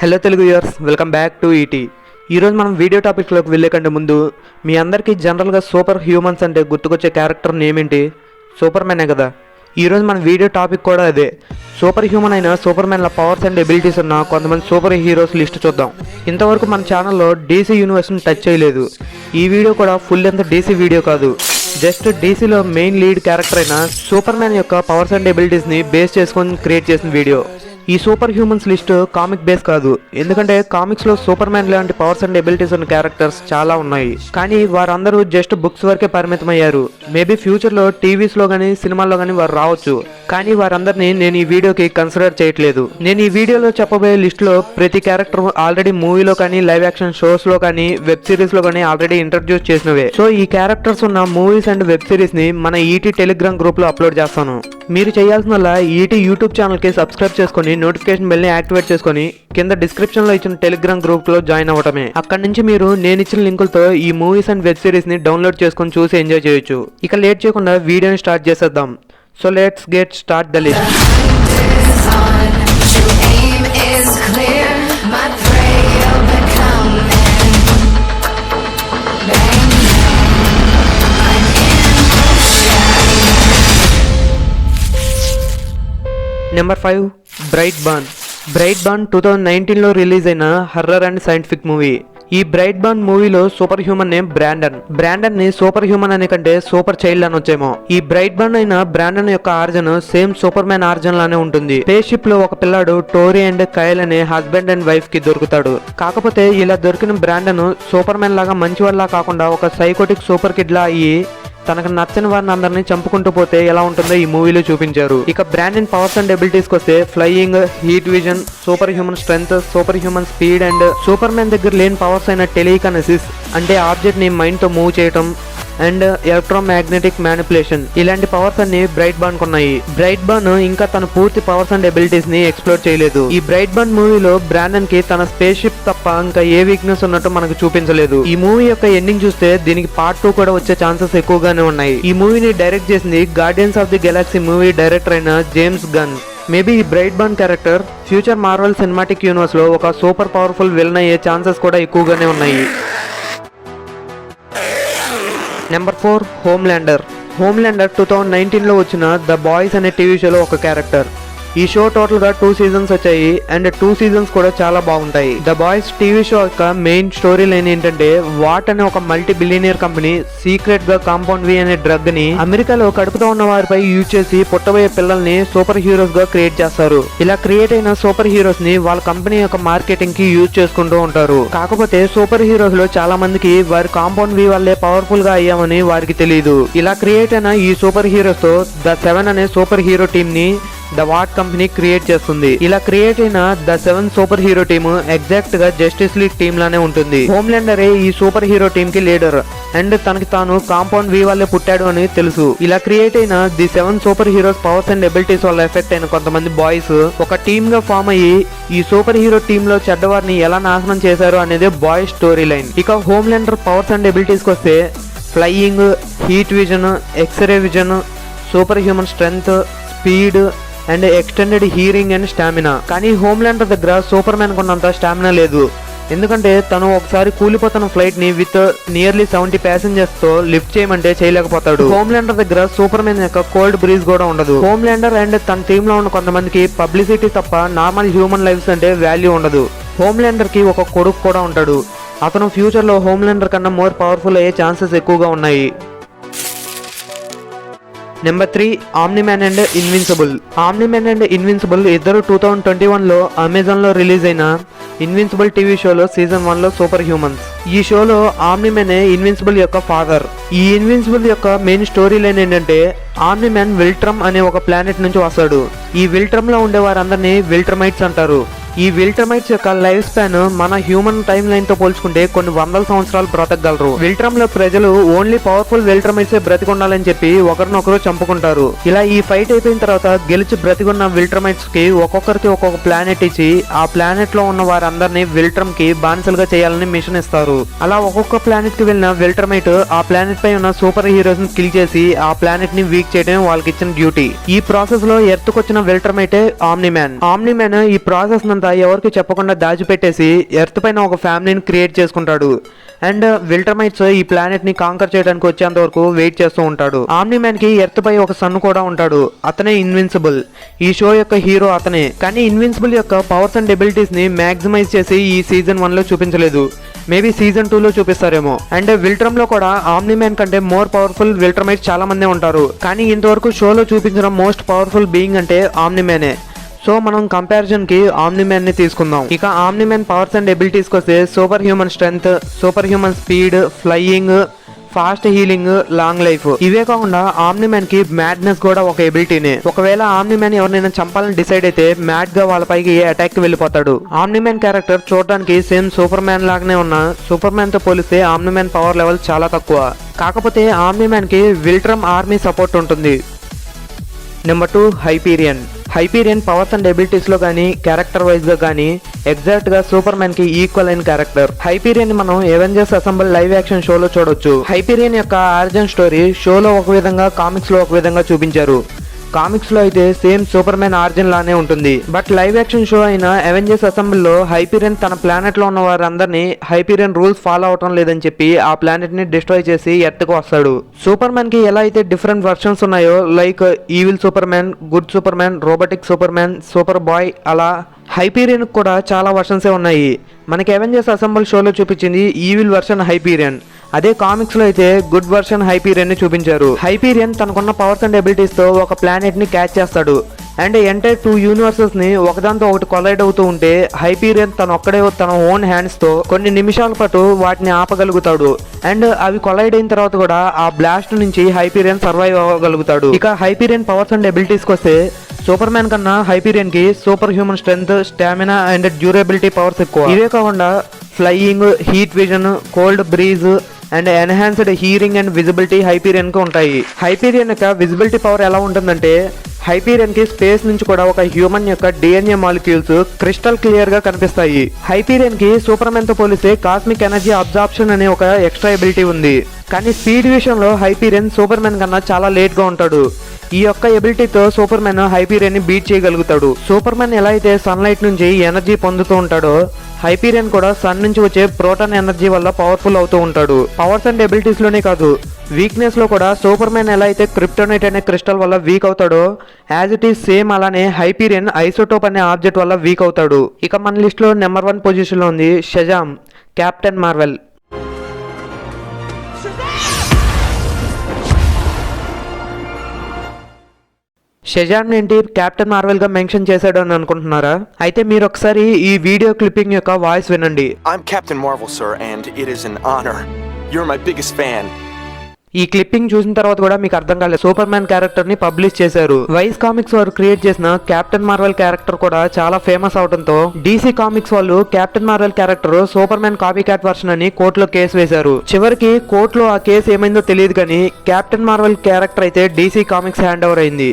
Hello Telugu viewers, welcome back to ET. ఈరోజు మనం video టాపిక్లోకి వెళ్ళే కంటే ముందు మీ అందరికీ జనరల్గా సూపర్ హ్యూమన్స్ అంటే గుర్తుకొచ్చే క్యారెక్టర్ నేమ్ ఏంటి? సూపర్ మ్యానే కదా. ఈరోజు మన వీడియో టాపిక్ కూడా అదే. సూపర్ హ్యూమన్ అయిన సూపర్ మ్యాన్ల పవర్స్ అండ్ ఎబిలిటీస్ ఉన్న కొంతమంది సూపర్ హీరోస్ లిస్ట్ చూద్దాం. ఇంతవరకు మన ఛానల్లో డీసీ యూనివర్స్ని టచ్ చేయలేదు. ఈ వీడియో కూడా ఫుల్ ఎంత డీసీ వీడియో కాదు, జస్ట్ డీసీలో మెయిన్ లీడ్ క్యారెక్టర్ అయిన సూపర్ మ్యాన్ యొక్క పవర్స్ అండ్ ఎబిలిటీస్ని బేస్ చేసుకొని క్రియేట్ చేసిన వీడియో. ఈ super humans list comic base కాదు, ఎందుకంటే కామిక్స్లో సూపర్ మ్యాన్ లాంటి పవర్స్ అండ్ ఎబిలిటీస్ ఉన్న క్యారెక్టర్స్ చాలా ఉన్నాయి, కానీ వారందరూ జస్ట్ బుక్స్ వరకే పరిమితమయ్యారు. మేబీ ఫ్యూచర్లో టీవీస్లో కానీ సినిమాల్లో కానీ వారు రావచ్చు, కానీ వారందరినీ నేను ఈ వీడియోకి కన్సిడర్ చేయట్లేదు. నేను ఈ వీడియోలో చెప్పబోయే లిస్టులో ప్రతి క్యారెక్టర్ ఆల్రెడీ మూవీలో కానీ లైవ్ యాక్షన్ షోస్లో కానీ వెబ్ సిరీస్లో కానీ ఆల్రెడీ ఇంట్రడ్యూస్ చేసినవే. సో ఈ క్యారెక్టర్స్ ఉన్న మూవీస్ అండ్ వెబ్ సిరీస్ని మన ఈటీ టెలిగ్రామ్ గ్రూప్లో అప్లోడ్ చేస్తాను. మీరు చేయాల్సిన ఈటీ యూట్యూబ్ ఛానల్కి సబ్స్క్రైబ్ చేసుకొని నోటిఫికేషన్ బెల్ని యాక్టివేట్ చేసుకొని కింద డిస్క్రిప్షన్లో ఇచ్చిన టెలిగ్రామ్ గ్రూప్లో జాయిన్ అవ్వటమే. అక్కడి నుంచి మీరు నేను ఇచ్చిన లింకులతో ఈ మూవీస్ అండ్ వెబ్ సిరీస్ని డౌన్లోడ్ చేసుకొని చూసి ఎంజాయ్ చేయొచ్చు. ఇక లేట్ చేయకుండా వీడియోని స్టార్ట్ చేసేద్దాం. So let's get start the list. Number 5, bright burn. 2019లో రిలీజ్ అయిన హర్రర్ అండ్ సైంటిఫిక్ మూవీ. ఈ బ్రైట్ బార్న్ మూవీలో సూపర్ హ్యూమన్ నేమ్ బ్రాండన్ ని సూపర్ హ్యూమన్ అనే కంటే సూపర్ చైల్డ్ అని వచ్చేమో. ఈ బ్రైట్ బార్న్ అయిన బ్రాండన్ యొక్క ఆర్జన్ సేమ్ సూపర్ మ్యాన్ ఆర్జన్ లానే ఉంటుంది. స్పేస్ షిప్ లో ఒక పిల్లాడు టోరీ అండ్ కైల్ అనే హస్బెండ్ అండ్ వైఫ్ కి దొరుకుతాడు. కాకపోతే ఇలా దొరికిన బ్రాండన్ సూపర్ మ్యాన్ లాగా మంచివాళ్ళ కాకుండా ఒక సైకోటిక్ సూపర్ కిడ్ లా అయ్యి తనకు నచ్చని వారిని అందరినీ చంపుకుంటూ పోతే ఎలా ఉంటుందో ఈ మూవీలో చూపించారు. ఇక బ్రాండన్ పవర్స్ అండ్ ఎబిలిటీస్కి వస్తే flying, heat vision, super human strength, super human speed and super man దగ్గర లేని పవర్స్ అయిన టెలికనసిస్ అంటే ఆబ్జెక్ట్ ని మైండ్ తో మూవ్ చేయటం అండ్ ఎలక్ట్రోమాగ్నెటిక్ మ్యానిపులేషన్, ఇలాంటి పవర్స్ అన్ని బ్రైట్ బార్న్ ఉన్నాయి. బ్రైట్ బార్న్ ఇంకా తన పూర్తి పవర్స్ అండ్ ఎబిలిటీస్ ని ఎక్స్ప్లోర్ చేయలేదు. ఈ బ్రైట్ బార్న్ మూవీలో బ్రాండన్ కి తన స్పేస్ షిప్ తప్ప ఇంకా ఏ వీక్నెస్ ఉన్నట్టు మనకు చూపించలేదు. ఈ మూవీ యొక్క ఎండింగ్ చూస్తే దీనికి పార్ట్ 2 కూడా వచ్చే ఛాన్సెస్ ఎక్కువగానే ఉన్నాయి. ఈ మూవీని డైరెక్ట్ చేసింది guardians of the Galaxy movie director అయిన జేమ్స్ గన్. మేబీ ఈ bright born character future Marvel cinematic universe లో ఒక సూపర్ పవర్ఫుల్ విలన్ అయ్యే ఛాన్సెస్ కూడా ఎక్కువగానే ఉన్నాయి. Number 4, Homelander. 2019లో వచ్చిన ద బాయ్స్ అనే టీవీ షోలో ఒక క్యారెక్టర్. ఈ షో టోటల్ గా 2 సీజన్స్ వచ్చాయి అండ్ 2 సీజన్స్ కూడా చాలా బాగుంటాయి. ద బాయ్స్ టీవీ షో యొక్క మెయిన్ స్టోరీ లైన్ ఏంటంటే వాట్ అనే ఒక మల్టీ బిలియనియర్ కంపెనీ సీక్రెట్ గా కాంపౌండ్ వి అనే డ్రగ్ ని అమెరికాలో కడుపుతో ఉన్న వారిపై యూజ్ చేసి పుట్టబోయే పిల్లల్ని సూపర్ హీరోస్ గా క్రియేట్ చేస్తారు. ఇలా క్రియేట్ అయిన సూపర్ హీరోస్ ని వాళ్ళ కంపెనీ యొక్క మార్కెటింగ్ కి యూజ్ చేసుకుంటూ ఉంటారు. కాకపోతే సూపర్ హీరోస్ లో చాలా మందికి వారి కాంపౌండ్ వి వల్లే పవర్ఫుల్ గా అయ్యామని వారికి తెలియదు. ఇలా క్రియేట్ అయిన ఈ సూపర్ హీరోస్ తో ద 7 అనే సూపర్ హీరో టీమ్ ని ద వాట్ కంపెనీ క్రియేట్ చేస్తుంది. ఇలా క్రియేట్ అయిన the 7 super hero team exact గా జస్టిస్ లీగ్ టీమ్ లానే ఉంటుంది. హోమ్లాండరే ఈ సూపర్ హీరో టీమ్ కి లీడర్ అండ్ తనకి తాను కాంపౌండ్ వి వల్లే పుట్టాడు అని తెలుసు. ఇలా క్రియేట్ అయిన the 7 super heroes powers and abilities వల్ల ఎఫెక్ట్ అయిన కొంతమంది బాయ్స్ ఒక టీమ్ గా ఫామ్ అయ్యి ఈ సూపర్ హీరో టీమ్ లో చెడ్డవారిని ఎలా నాశనం చేశారు అనేది బాయ్ స్టోరీ లైన్. ఇక హోమ్లాండర్ పవర్స్ అండ్ ఎబిలిటీస్ కి వస్తే flying, heat vision, xray vision, super human strength, speed and extended hearing and stamina. కానీ హోమ్లాండర్ దగ్గర సూపర్ మ్యాన్ కొన్నంత స్టామినా లేదు, ఎందుకంటే తను ఒకసారి కూలిపోతున్న ఫ్లైట్ ని విత్ నియర్లీ 70 ప్యాసింజర్స్ తో లిఫ్ట్ చేయమంటే చేయలేకపోతాడు. హోమ్లాండర్ దగ్గర సూపర్ మ్యాన్ యొక్క కోల్డ్ బ్రీజ్ కూడా ఉండదు. హోమ్లాండర్ అండ్ తన టీమ్ లో ఉన్న కొంతమందికి పబ్లిసిటీ తప్ప నార్మల్ హ్యూమన్ లైఫ్స్ అంటే వాల్యూ ఉండదు. హోమ్లాండర్ కి ఒక కొడుకు కూడా ఉంటాడు. అతను ఫ్యూచర్ లో హోమ్లాండర్ కన్నా మోర్ పవర్ఫుల్ అయ్యే ఛాన్సెస్ ఎక్కువగా ఉన్నాయి. Number 3, Omniman and Invincible. Omniman and Invincible ఇద్దరు 2021లో అమెజాన్ లో రిలీజ్ అయిన ఇన్విన్సిబుల్ టీవీ షోలో సీజన్ 1లో సూపర్ హ్యూమన్స్. ఈ షోలో ఆమ్నిమ్యాన్ ఇన్విన్సిబుల్ యొక్క ఫాదర్. ఈ ఇన్విన్సిబుల్ యొక్క మెయిన్ స్టోరీ లైన్ ఏంటంటే ఆమ్నిమ్యాన్ విల్ట్రమ్ అనే ఒక ప్లానెట్ నుంచి వస్తాడు. ఈ విల్ట్రమ్ లో ఉండే వారందరినీ విల్ట్రమైట్స్ అంటారు. ఈ విల్ట్రమైట్స్ యొక్క లైఫ్ స్పాన్ మన హ్యూమన్ టైం లైన్ తో పోల్చుకుంటే కొన్ని వందల సంవత్సరాలు బ్రతకగలరు. విల్ట్రమ్ లో ప్రజలు ఓన్లీ పవర్ఫుల్ విల్ట్రమైట్స్ బ్రతికుండాలని చెప్పి ఒకరినొకరు చంపుకుంటారు. ఇలా ఈ ఫైట్ అయిపోయిన తర్వాత గెలిచి బ్రతికున్న విల్ట్రమైట్స్ కి ఒక్కొక్కరికి ఒక్కొక్క ప్లానెట్ ఇచ్చి ఆ ప్లానెట్ లో ఉన్న వారందరినీ విల్ట్రమ్ కి బానిసలుగా చేయాలని మిషన్ ఇస్తారు. అలా ఒక్కొక్క ప్లానెట్ కి వెళ్ళిన విల్ట్రమైట్ ఆ ప్లానెట్ పై ఉన్న సూపర్ హీరోస్ ని కిల్ చేసి ఆ ప్లానెట్ ని వీక్ చేయడం వాళ్ళకి ఇచ్చిన డ్యూటీ. ఈ ప్రాసెస్ లో ఎర్త్ కొచ్చిన విల్ట్రమైటే ఆమ్నిమ్యాన్. ఈ ప్రాసెస్ అంతా ఎవరికి చెప్పకుండా దాచిపెట్టేసి ఎర్త్ పైన ఒక ఫ్యామిలీని క్రియేట్ చేసుకుంటాడు. అండ్ విల్టర్మైట్స్ ఈ ప్లానెట్ ని కాంకర్ చేయడానికి వచ్చేంత వరకు వెయిట్ చేస్తూ ఉంటాడు. ఆమ్నిమ్యాన్ కి ఎర్త్ పై ఒక సన్ కూడా ఉంటాడు, అతనే ఇన్విన్సిబుల్. ఈ షో యొక్క హీరో అతనే. కానీ ఇన్విన్సిబుల్ యొక్క పవర్స్ అండ్ ఎబిలిటీస్ ని మ్యాక్సిమైజ్ చేసి ఈ సీజన్ 1 లో చూపించలేదు. మేబీ సీజన్ 2 లో చూపిస్తారేమో. అండ్ విల్ట్రమ్ లో కూడా ఆమ్నిమ్యాన్ కంటే మోర్ పవర్ఫుల్ విల్టర్మైట్స్ చాలా మంది ఉంటారు. కానీ ఇంతవరకు షోలో చూపించిన మోస్ట్ పవర్ఫుల్ బీయింగ్ అంటే ఆమ్నిమ్యానే. సో మనం కంపారిజన్ కి ఆమ్నిమ్యాన్ ని తీసుకుందాం. ఇక ఆమ్నిమ్యాన్ పవర్స్ అండ్ ఎబిలిటీస్ వస్తే super human strength, super human speed, flying, fast healing, long life. ఇవే కాకుండా ఆమ్నిమ్యాన్ కి మ్యాడ్నెస్ కూడా ఒక ఎబిలిటీనే. ఒకవేళ ఆమ్నిమ్యాన్ ఎవరినైనా చంపాలని డిసైడ్ అయితే మ్యాడ్ గా వాళ్ళపైకి అటాక్ కి వెళ్ళిపోతాడు. ఆమ్నిమ్యాన్ క్యారెక్టర్ చూడడానికి సేమ్ సూపర్ మ్యాన్ లాగానే ఉన్న సూపర్ మ్యాన్ తో పోలిస్తే ఆమ్నిమ్యాన్ పవర్ లెవెల్ చాలా తక్కువ. కాకపోతే ఆమ్నిమ్యాన్ కి విల్ట్రమ్ ఆర్మీ సపోర్ట్ ఉంటుంది. Number 2 Hyperion. Hyperion powers and abilities లో కానీ క్యారెక్టర్ వైజ్ గా కానీ ఎగ్జాక్ట్ గా సూపర్ మ్యాన్ కి ఈక్వల్ అయిన క్యారెక్టర్. హైపీరియన్ మనం ఎవెంజర్స్ అసెంబుల్ లైవ్ యాక్షన్ షోలో చూడొచ్చు. హైపీరియన్ యొక్క ఆరిజిన్ స్టోరీ షోలో ఒక విధంగా, కామిక్స్ లో ఒక విధంగా చూపించారు. కామిక్స్ లో అయితే సేమ్ సూపర్ మ్యాన్ ఆరిజిన్ లానే ఉంటుంది. బట్ లైవ్ యాక్షన్ షో అయిన అవెంజర్స్ అసెంబుల్ లో హైపీరియన్ తన ప్లానెట్ లో ఉన్న వారందరినీ హైపీరియన్ రూల్స్ ఫాలో అవటం లేదని చెప్పి ఆ ప్లానెట్ ని డిస్ట్రాయ్ చేసి ఎర్త్ కు వస్తాడు. సూపర్ మ్యాన్ కి ఎలా అయితే డిఫరెంట్ వర్షన్స్ ఉన్నాయో, like evil Superman, good Superman, robotic Superman, Superboy, అలా హైపీరియన్ కూడా చాలా వర్షన్సే ఉన్నాయి. మనకి అవెంజర్స్ అసెంబుల్ షోలో చూపించింది ఈవిల్ వర్షన్ హైపీరియన్. అదే కామిక్స్ లో అయితే గుడ్ వర్షన్ హైపీరియన్ ని చూపించారు. హైపీరియన్ తనకున్న పవర్స్ అండ్ ఎబిలిటీస్ తో ఒక ప్లానెట్ ని క్యాచ్ చేస్తాడు. అండ్ ఎంటైర్ 2 యూనివర్సెస్ ని ఒకదాంతో ఒకటి కొలైడ్ అవుతూ ఉంటే హైపీరియన్ తన ఓన్ హ్యాండ్స్ తో కొన్ని నిమిషాల పాటు వాటిని ఆపగలుగుతాడు. అండ్ అవి కొలైడ్ అయిన తర్వాత కూడా ఆ బ్లాస్ట్ నుంచి హైపీరియన్ సర్వైవ్ అవ్వగలుగుతాడు. ఇక హైపీరియన్ పవర్స్ అండ్ ఎబిలిటీస్ కి వస్తే సూపర్ మ్యాన్ కన్నా హైపీరియన్ కి super human strength, stamina and durability powers ఎక్కువ. ఇవే కాకుండా flying, heat vision, cold breeze and enhanced hearing and visibility Hyperion కు ఉంటాయి. హైపీరియన్ యొక్క విజిబిలిటీ పవర్ ఎలా ఉంటుందంటే హైపీరియన్ కి స్పేస్ నుంచి కూడా ఒక హ్యూమన్ యొక్క డిఎన్ఏ మాలిక్యూల్స్ క్రిస్టల్ క్లియర్ గా కనిపిస్తాయి. హైపీరియన్ కి సూపర్ మ్యాన్ తో పోలిస్తే కాస్మిక్ ఎనర్జీ అబ్జార్ప్షన్ అనే ఒక ఎక్స్ట్రా ఎబిలిటీ ఉంది. కానీ స్పీడ్ విషయంలో హైపీరియన్ సూపర్ మ్యాన్ కన్నా చాలా లేట్ గా ఉంటాడు. ఈ యొక్క ఎబిలిటీతో సూపర్ మ్యాన్ హైపీరియన్ ని బీట్ చేయగలుగుతాడు. సూపర్ మ్యాన్ ఎలా అయితే సన్లైట్ నుంచి ఎనర్జీ పొందుతూ ఉంటాడో హైపీరియన్ కూడా సన్ నుంచి వచ్చే ప్రోటాన్ ఎనర్జీ వల్ల పవర్ఫుల్ అవుతూ ఉంటాడు. పవర్స్ అండ్ ఎబిలిటీస్ లోనే కాదు, వీక్నెస్ లో కూడా సూపర్ మ్యాన్ ఎలా అయితే క్రిప్టోనైట్ అనే క్రిస్టల్ వల్ల వీక్ అవుతాడో యాజ్ ఇట్ ఈస్ సేమ్ అలానే హైపీరియన్ ఐసోటోప్ అనే ఆబ్జెక్ట్ వల్ల వీక్ అవుతాడు. ఇక మన లిస్ట్ లో నెంబర్ 1 పొజిషన్ లో ఉంది షజామ్, కెప్టెన్ మార్వెల్. షజామ్ ఏంటి కెప్టెన్ మార్వెల్ గా మెన్షన్ చేశాడు అని అనుకుంటున్నారా? అయితే మీరు ఒకసారి ఈ వీడియో క్లిప్పింగ్ యొక్క వాయిస్ వినండి. I'm Captain Marvel, sir, and it is an honor. You're my biggest fan. ఈ క్లిప్పింగ్ చూసిన తర్వాత కూడా మీకు అర్థం కాలేదు, సూపర్ మ్యాన్ క్యారెక్టర్ ని పబ్లిష్ చేశారు. వైస్ కామిక్స్ వారు క్రియేట్ చేసిన కెప్టెన్ మార్వెల్ క్యారెక్టర్ కూడా చాలా ఫేమస్ అవడంతో డీసీ కామిక్స్ వాళ్ళు captain Marvel character super man copy cat version అని కోర్టులో కేసు వేశారు. చివరికి కోర్టులో ఆ కేసు ఏమైందో తెలియదు కానీ కెప్టెన్ మార్వెల్ క్యారెక్టర్ అయితే డీసీ కామిక్స్ హ్యాండ్ ఓవర్ అయింది.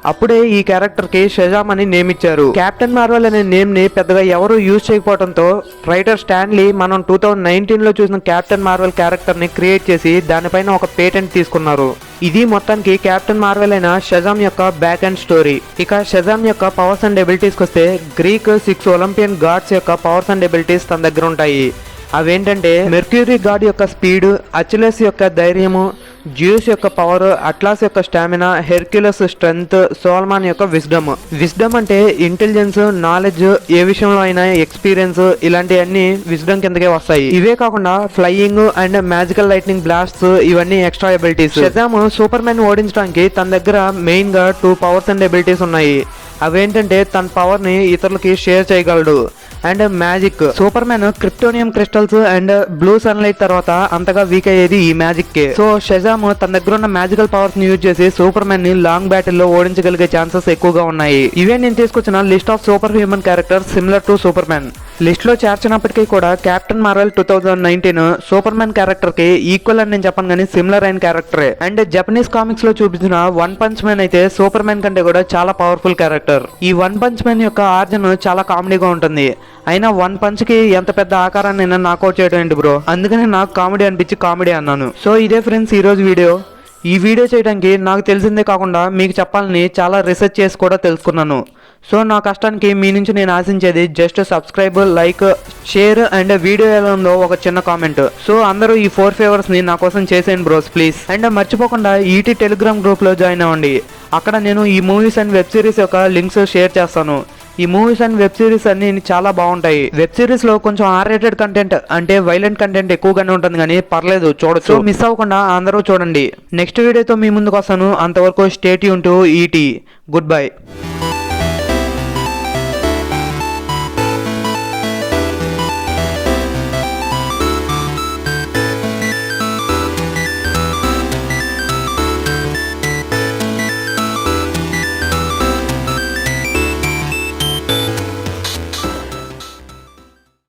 అప్పుడే ఈ క్యారెక్టర్ కి షజామ్ అని నేమ్ ఇచ్చారు. కెప్టెన్ మార్వెల్ అనే నేమ్ ని పెద్దగా ఎవరు యూజ్ చేయకపోవడంతో రైటర్ స్టాన్లీ మనం 2019 లో చూసిన కెప్టెన్ మార్వెల్ క్యారెక్టర్ ని క్రియేట్ చేసి దానిపైన ఒక పేటెంట్ తీసుకున్నారు. ఇది మొత్తానికి కెప్టెన్ మార్వెల్ అయిన షజామ్ యొక్క బ్యాక్ అండ్ స్టోరీ. ఇక షజామ్ యొక్క పవర్స్ అండ్ ఎబిలిటీస్ కి వస్తే గ్రీక్ 6 ఒలింపియన్ గాడ్స్ యొక్క పవర్స్ అండ్ ఎబిలిటీస్ తన దగ్గర ఉంటాయి. అవేంటంటే మెర్క్యూరీ గాడ్ యొక్క స్పీడ్, అచిలెస్ యొక్క ధైర్యము, జ్యూస్ యొక్క పవర్, అట్లాస్ యొక్క స్టామినా, హెర్క్యులస్ స్ట్రెంగ్త్, సోల్మాన్ యొక్క విజ్డమ్. విజ్డమ్ అంటే ఇంటెలిజెన్స్, నాలెడ్జ్, ఏ విషయంలో అయినా ఎక్స్పీరియన్స్, ఇలాంటివన్నీ విజ్డమ్ కిందకే వస్తాయి. ఇవే కాకుండా flying and magical lightning blasts, ఇవన్నీ extra abilities. Shazam Superman ఓడించడానికి తన దగ్గర మెయిన్ గా 2 పవర్స్ అండ్ ఎబిలిటీస్ ఉన్నాయి. అవేంటంటే తన పవర్ ని ఇతరులకి షేర్ చేయగలడు and magic. Superman kryptonium crystals and blue sunlight తర్వాత అంతగా వీక్ అయ్యేది ఈ మ్యాజిక్ కే. సో షజామ్ తన దగ్గర ఉన్న మ్యాజికల్ పవర్స్ ని యూజ్ చేసి సూపర్ మ్యాన్ ని లాంగ్ బ్యాటిల్ లో ఓడించగలిగే ఛాన్సెస్ ఎక్కువగా ఉన్నాయి. ఇవే నేను తీసుకొచ్చిన list of super human character similar to super man. List లో చేర్చినప్పటికీ కూడా captain Marvel 2019 super man character కి ఈక్వల్ అని నేను చెప్పను కానీ సిమిలర్ అయిన క్యారెక్టరే. అండ్ జపనీస్ కామిక్స్ లో చూపించిన వన్ పంచ్ మ్యాన్ అయితే సూపర్ మ్యాన్ కంటే కూడా చాలా పవర్ఫుల్ క్యారెక్టర్. ఈ వన్ పంచ్ మ్యాన్ యొక్క ఆర్జన్ చాలా కామెడీగా ఉంటుంది. అయినా వన్ పంచ్ కి ఎంత పెద్ద ఆకారాన్ని నాకౌట్ చేయడం ఏంటి బ్రో, అందుకని నాకు కామెడీ అనిపించి కామెడీ అన్నాను. సో ఇదే ఫ్రెండ్స్ ఈ రోజు వీడియో. ఈ వీడియో చేయడానికి నాకు తెలిసిందే కాకుండా మీకు చెప్పాలని చాలా రీసెర్చ్ చేసి కూడా తెలుసుకున్నాను. సో నా కష్టానికి మీ నుంచి నేను ఆశించేది just subscribe, like, share and video ఎలా ఉందో ఒక చిన్న కామెంట్. సో అందరూ ఈ 4 ఫేవర్స్ ని నా కోసం చేసేయండి బ్రోస్ ప్లీజ్. అండ్ మర్చిపోకుండా ఈటీ టెలిగ్రామ్ గ్రూప్ లో జాయిన్ అవ్వండి. అక్కడ నేను ఈ మూవీస్ అండ్ వెబ్ సిరీస్ యొక్క లింక్స్ షేర్ చేస్తాను. ఈ మూవీస్ అండ్ వెబ్ సిరీస్ అన్ని చాలా బాగుంటాయి. వెబ్ సిరీస్ లో కొంచెం R-rated కంటెంట్ అంటే వైలెంట్ కంటెంట్ ఎక్కువగానే ఉంటుంది కానీ పర్లేదు చూడొచ్చు. మిస్ అవ్వకుండా అందరూ చూడండి. నెక్స్ట్ వీడియోతో మీ ముందుకు వస్తాను. అంతవరకు stay tune to ET. Good bye.